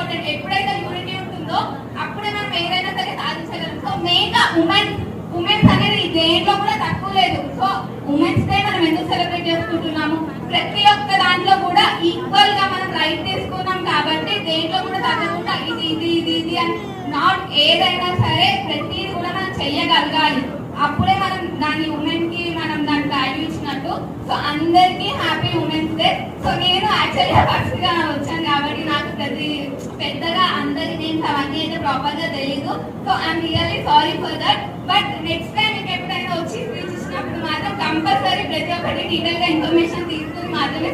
Important. ఎప్పుడైతే unity ఉంటుందో అప్పుడే మనం ఏదైనా సరే సాధించగలం. సో మెయిన్ గా ఉమెన్స్ అనేది దేంట్లో కూడా తక్కువ లేదు. సో ఉమెన్స్ డే మనం ఎందుకు సెలబ్రేట్ చేసుకుంటున్నాము? ప్రతి ఒక్క దాంట్లో కూడా ఈక్వల్ గా మనం రైట్ తీసుకున్నాం కాబట్టి దేంట్లో కూడా తగ్గకుండా ఇది ఇది ఇది ఇది అని నాట్ ఏదైనా సరే ప్రతిది కూడా మనం చెయ్యగలగాలి. అప్పుడే మనం దాని ఉమెన్ కి మనం దానికి వాల్యూ ఇచ్చినట్టు. సో అందరికి హ్యాపీ ఉమెన్స్ డే. సో నేను యాక్చువల్లీ ఫస్ట్ గా వచ్చాను కాబట్టి నాకు పెద్దగా అందరి నేమ్స్ అవన్నీ అయితే ప్రాపర్ గా తెలీదు. So I'm really sorry for that. But next time మీకు ఎప్పుడైనా వచ్చి స్పీచ్ ఇచ్చినప్పుడు మాత్రం కంపల్సరీ ప్రతి ఒక్కటి డీటెయిల్ గా ఇన్ఫర్మేషన్ తీసుకుని మాత్రమే